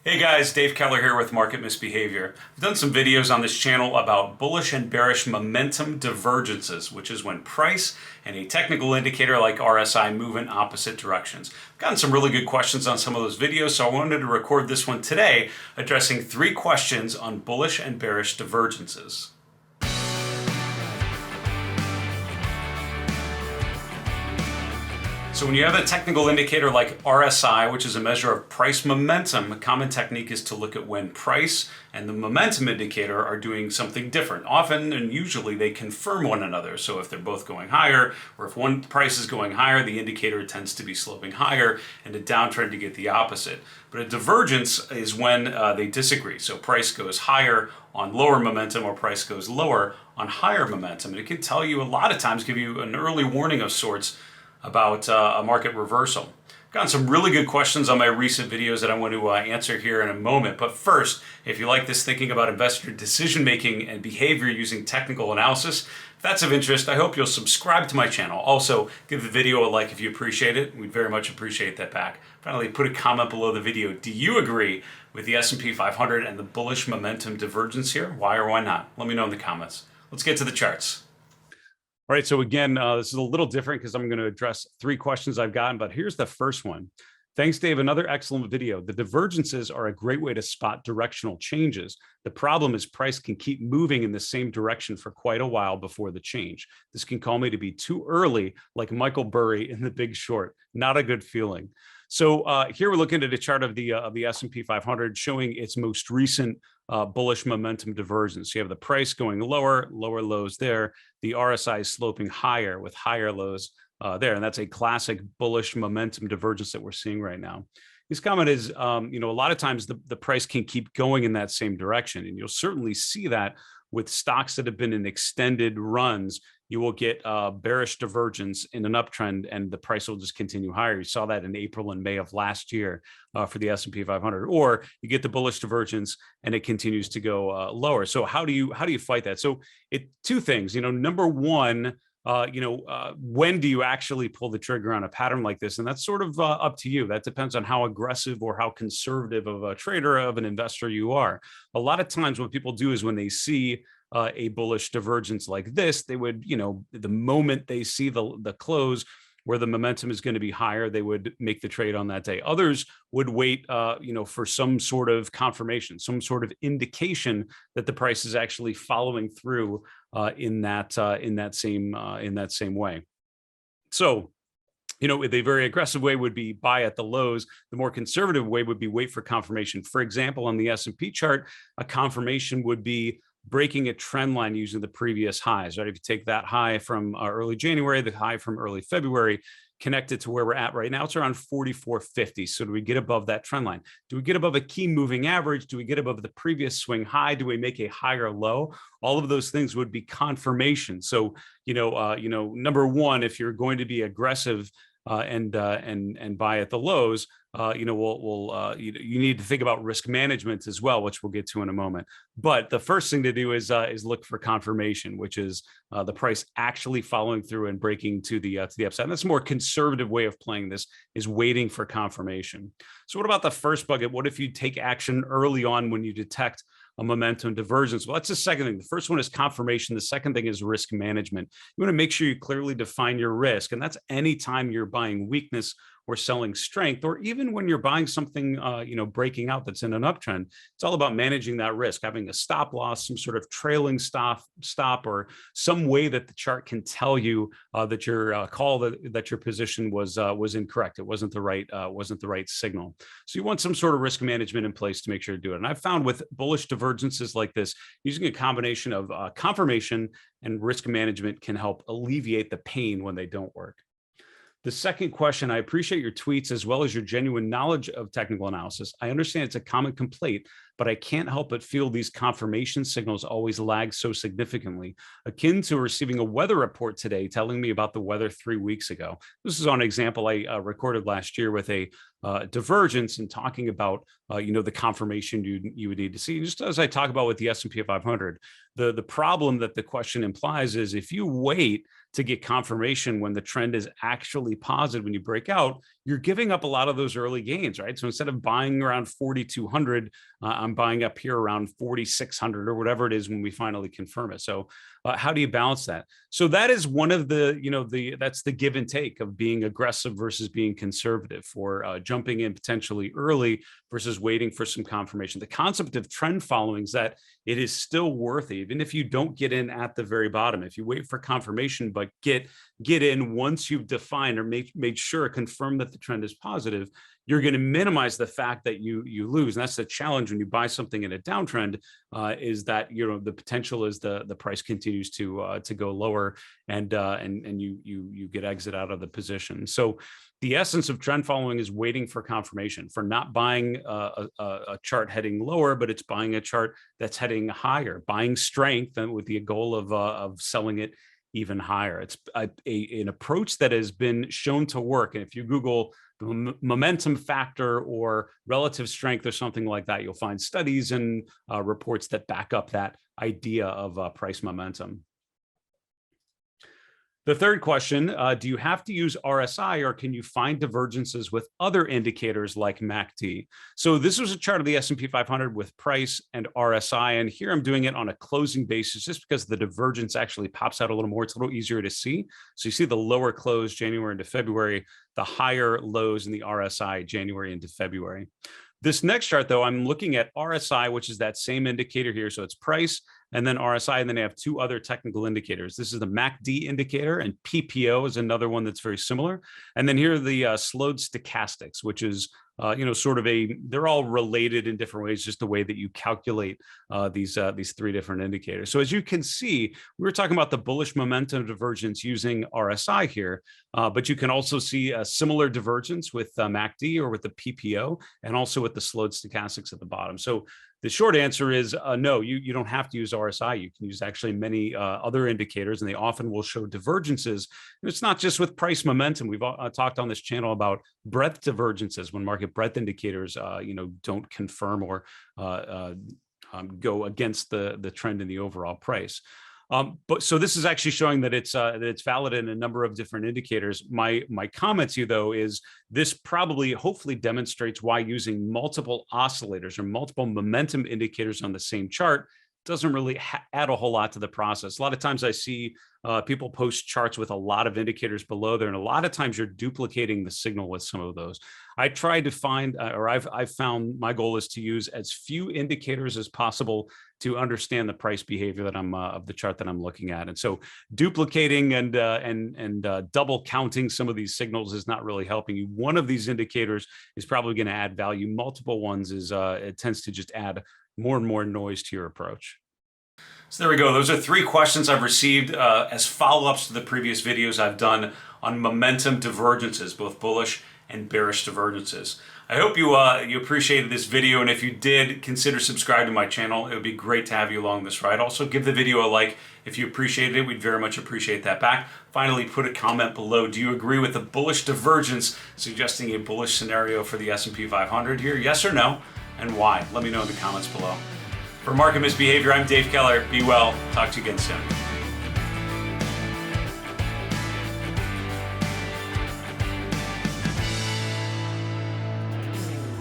Hey guys, Dave Keller here with Market Misbehavior. I've done some videos on this channel about bullish and bearish momentum divergences, which is when price and a technical indicator like RSI move in opposite directions. I've gotten some really good questions on some of those videos, so I wanted to record this one today, addressing 3 questions on bullish and bearish divergences. So when you have a technical indicator like RSI, which is a measure of price momentum, a common technique is to look at when price and the momentum indicator are doing something different. Often and usually they confirm one another. So if they're both going higher, or if one price is going higher, the indicator tends to be sloping higher, and a downtrend to get the opposite. But a divergence is when they disagree. So price goes higher on lower momentum, or price goes lower on higher momentum. And it can tell you a lot of times, give you an early warning of sorts about a market reversal. Gotten some really good questions on my recent videos that I want to answer here in a moment. But first, if you like this thinking about investor decision making and behavior using technical analysis, if that's of interest, I hope you'll subscribe to my channel. Also, give the video a like if you appreciate it. We'd very much appreciate that back. Finally, put a comment below the video. Do you agree with the S&P 500 and the bullish momentum divergence here? Why or why not? Let me know in the comments. Let's get to the charts. All right, so again, this is a little different because I'm going to address 3 questions I've gotten, but here's the first one. Thanks, Dave. Another excellent video. The divergences are a great way to spot directional changes. The problem is price can keep moving in the same direction for quite a while before the change. This can call me to be too early, like Michael Burry in The Big Short. Not a good feeling. So here we're looking at a chart of the S&P 500 showing its most recent bullish momentum divergence. You have the price going lower, lower lows there. The RSI is sloping higher with higher lows there. And that's a classic bullish momentum divergence that we're seeing right now. His comment is, a lot of times the price can keep going in that same direction. And you'll certainly see that with stocks that have been in extended runs. You will get bearish divergence in an uptrend, and the price will just continue higher. You saw that in April and May of last year for the S&P 500. Or you get the bullish divergence, and it continues to go lower. So how do you fight that? So 2 things. Number one, when do you actually pull the trigger on a pattern like this? And that's sort of up to you. That depends on how aggressive or how conservative of a trader, of an investor you are. A lot of times what people do is when they see a bullish divergence like this, they would, the moment they see the close where the momentum is going to be higher, they would make the trade on that day. Others would wait, for some sort of confirmation, some sort of indication that the price is actually following through in that same way. So, the very aggressive way would be buy at the lows. The more conservative way would be wait for confirmation. For example, on the S&P chart, a confirmation would be breaking a trend line using the previous highs, right? If you take that high from early January, the high from early February, connect it to where we're at right now, it's around 44.50. So do we get above that trend line? Do we get above a key moving average? Do we get above the previous swing high? Do we make a higher low? All of those things would be confirmation. So, number one, if you're going to be aggressive and buy at the lows, you need to think about risk management as well, which we'll get to in a moment. But the first thing to do is look for confirmation, which is the price actually following through and breaking to the upside. And that's a more conservative way of playing this, is waiting for confirmation. So what about the first bucket? What if you take action early on when you detect a momentum divergence? Well, that's the second thing. The first one is confirmation. The second thing is risk management. You want to make sure you clearly define your risk. And that's anytime you're buying weakness or selling strength, or even when you're buying something, breaking out that's in an uptrend. It's all about managing that risk, having a stop loss, some sort of trailing stop, or some way that the chart can tell you that your call, that your position was incorrect. It wasn't the right signal. So you want some sort of risk management in place to make sure to do it. And I've found with bullish divergences like this, using a combination of confirmation and risk management can help alleviate the pain when they don't work. The second question, I appreciate your tweets as well as your genuine knowledge of technical analysis. I understand it's a common complaint, but I can't help but feel these confirmation signals always lag so significantly, akin to receiving a weather report today telling me about the weather 3 weeks ago. This is on an example I recorded last year with a divergence and talking about the confirmation you would need to see. Just as I talk about with the S&P 500, the problem that the question implies is if you wait to get confirmation when the trend is actually positive, when you break out, you're giving up a lot of those early gains, right? So instead of buying around 4,200, I'm buying up here around 4,600 or whatever it is when we finally confirm it. So how do you balance that? So that is one of the, that's the give and take of being aggressive versus being conservative, for jumping in potentially early versus waiting for some confirmation. The concept of trend following is that it is still worth it, even if you don't get in at the very bottom. If you wait for confirmation, but get in once you've defined or made sure, confirm that the trend is positive, you're going to minimize the fact that you lose. And that's the challenge when you buy something in a downtrend, is that the potential is the price continues to go lower, and you get exit out of the position. So the essence of trend following is waiting for confirmation, for not buying a chart heading lower, but it's buying a chart that's heading higher, buying strength, and with the goal of selling it even higher. It's an approach that has been shown to work. And if you Google the momentum factor or relative strength or something like that, you'll find studies and reports that back up that idea of price momentum. The third question, do you have to use RSI, or can you find divergences with other indicators like MACD? So this was a chart of the S&P 500 with price and RSI, and here I'm doing it on a closing basis just because the divergence actually pops out a little more. It's a little easier to see. So you see the lower close January into February, the higher lows in the RSI January into February. This next chart, though, I'm looking at RSI, which is that same indicator here. So it's price and then RSI, and then I have two other technical indicators. This is the MACD indicator, and PPO is another one that's very similar. And then here are the slowed stochastics, which is sort of they're all related in different ways, just the way that you calculate these three different indicators. So as you can see, we were talking about the bullish momentum divergence using RSI here, but you can also see a similar divergence with MACD or with the PPO, and also with the slowed stochastics at the bottom. So the short answer is no, you don't have to use RSI. You can use actually many other indicators, and they often will show divergences. And it's not just with price momentum. We've talked on this channel about breadth divergences, when market breadth indicators don't confirm or go against the trend in the overall price. But so this is actually showing that it's valid in a number of different indicators. My comment to you, though, is this probably hopefully demonstrates why using multiple oscillators or multiple momentum indicators on the same chart doesn't really add a whole lot to the process. A lot of times I see people post charts with a lot of indicators below there, and a lot of times you're duplicating the signal with some of those. I try to find, or I've found, my goal is to use as few indicators as possible to understand the price behavior that I'm of the chart that I'm looking at. And so duplicating and double counting some of these signals is not really helping you. One of these indicators is probably going to add value. Multiple ones it tends to just add more and more noise to your approach. So there we go. Those are three questions I've received as follow-ups to the previous videos I've done on momentum divergences, both bullish and bearish divergences. I hope you appreciated this video, and if you did, consider subscribing to my channel. It would be great to have you along this ride. Also, give the video a like if you appreciated it. We'd very much appreciate that back. Finally, put a comment below. Do you agree with the bullish divergence, suggesting a bullish scenario for the S&P 500 here? Yes or no, and why? Let me know in the comments below. For Market Misbehavior, I'm Dave Keller. Be well. Talk to you again soon.